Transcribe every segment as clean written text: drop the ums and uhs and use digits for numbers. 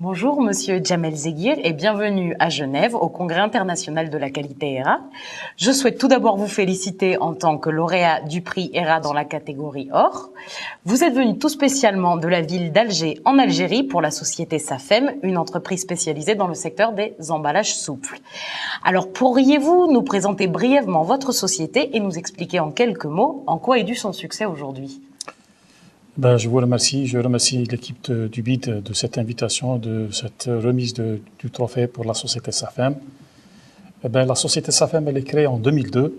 Bonjour Monsieur Djamel Zeguir et bienvenue à Genève au Congrès international de la qualité ERA. Je souhaite tout d'abord vous féliciter en tant que lauréat du prix ERA dans la catégorie or. Vous êtes venu tout spécialement de la ville d'Alger en Algérie pour la société SAFEM, une entreprise spécialisée dans le secteur des emballages souples. Alors pourriez-vous nous présenter brièvement votre société et nous expliquer en quelques mots en quoi est dû son succès aujourd'hui ? Je vous remercie. Je remercie l'équipe du BID de cette invitation, de cette remise du trophée pour la société SAFEM. La société SAFEM, elle est créée en 2002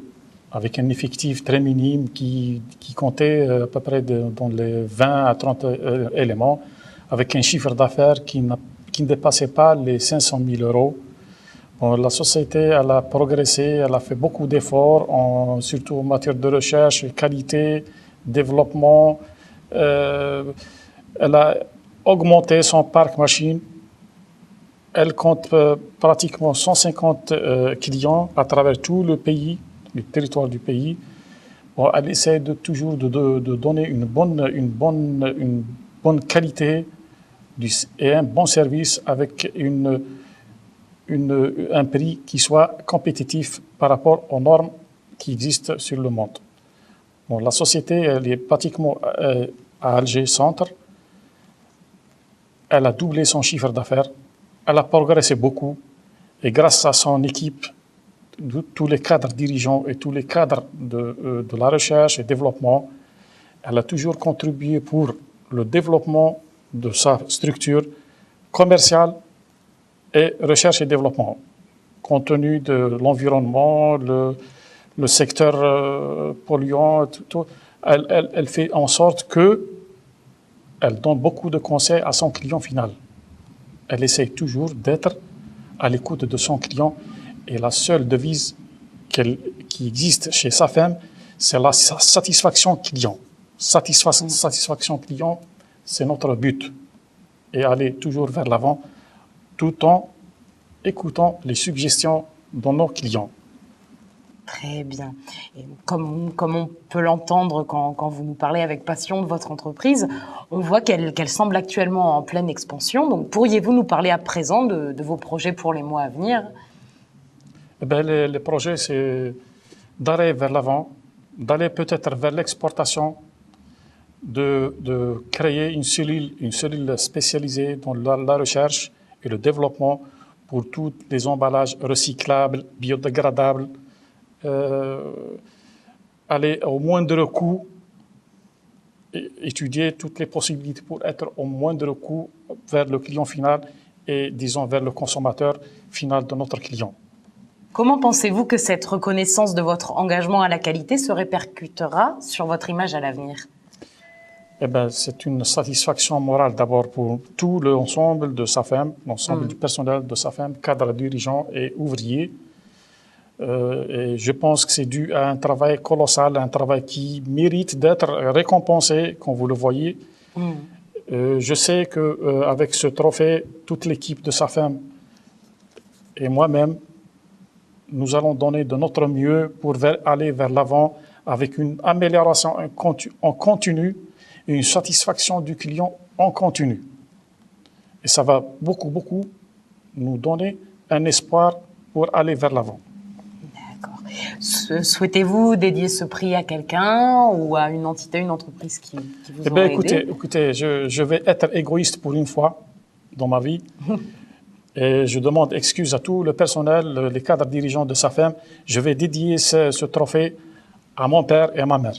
avec un effectif très minime qui comptait à peu près dans les 20 à 30 éléments, avec un chiffre d'affaires qui ne dépassait pas les 500 000 euros. La société, elle a progressé, elle a fait beaucoup d'efforts, surtout en matière de recherche, qualité, développement. Elle a augmenté son parc machine. Elle compte pratiquement 150 clients à travers tout le pays, le territoire du pays. Elle essaie toujours de donner une bonne qualité et un bon service avec un prix qui soit compétitif par rapport aux normes qui existent sur le monde. La société, elle est pratiquement à Alger Centre. Elle a doublé son chiffre d'affaires. Elle a progressé beaucoup. Et grâce à son équipe, tous les cadres dirigeants et tous les cadres de la recherche et développement, elle a toujours contribué pour le développement de sa structure commerciale et recherche et développement, compte tenu de l'environnement, le secteur polluant, tout. Elle fait en sorte qu'elle donne beaucoup de conseils à son client final. Elle essaie toujours d'être à l'écoute de son client. Et la seule devise qui existe chez SAFEM, c'est la satisfaction client. Satisfaction client, c'est notre but. Et aller toujours vers l'avant, tout en écoutant les suggestions de nos clients. Très bien. Et comme on peut l'entendre quand vous nous parlez avec passion de votre entreprise, on voit qu'elle semble actuellement en pleine expansion. Donc, pourriez-vous nous parler à présent de vos projets pour les mois à venir ? Les projets, c'est d'aller vers l'avant, d'aller peut-être vers l'exportation, de créer une cellule spécialisée dans la recherche et le développement pour tous les emballages recyclables, biodégradables, aller au moindre coût, étudier toutes les possibilités pour être au moindre coût vers le client final et, disons, vers le consommateur final de notre client. Comment pensez-vous que cette reconnaissance de votre engagement à la qualité se répercutera sur votre image à l'avenir ? C'est une satisfaction morale d'abord pour tout l'ensemble de SAFEM, l'ensemble du personnel de SAFEM, cadres, dirigeants et ouvriers. Et je pense que c'est dû à un travail colossal, un travail qui mérite d'être récompensé, comme vous le voyez. Je sais qu'avec ce trophée, toute l'équipe de SAFEM et moi-même, nous allons donner de notre mieux pour aller vers l'avant avec une amélioration en continu et une satisfaction du client en continu. Et ça va beaucoup nous donner un espoir pour aller vers l'avant. Souhaitez-vous dédier ce prix à quelqu'un ou à une entité, une entreprise qui vous aura aidé ? Écoutez, je vais être égoïste pour une fois dans ma vie. Et je demande excuse à tout le personnel, les cadres dirigeants de SAFEM. Je vais dédier ce trophée à mon père et à ma mère.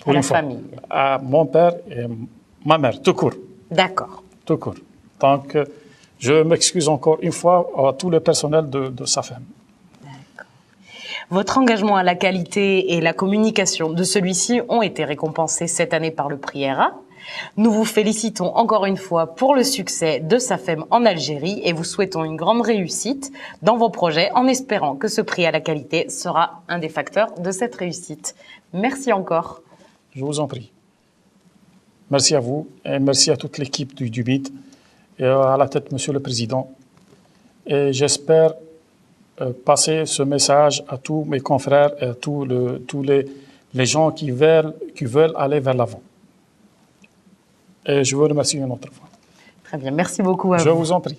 Pour à la famille. À mon père et ma mère, tout court. D'accord. Tout court. Donc, je m'excuse encore une fois à tout le personnel de SAFEM. Votre engagement à la qualité et la communication de celui-ci ont été récompensés cette année par le prix ERA. Nous vous félicitons encore une fois pour le succès de SAFEM en Algérie et vous souhaitons une grande réussite dans vos projets en espérant que ce prix à la qualité sera un des facteurs de cette réussite. Merci encore. Je vous en prie. Merci à vous et merci à toute l'équipe du BID et à la tête, Monsieur le Président. Et j'espère passer ce message à tous mes confrères et à tous les gens qui veulent aller vers l'avant. Et je vous remercie une autre fois. Très bien, merci beaucoup à Je vous. vous en prie.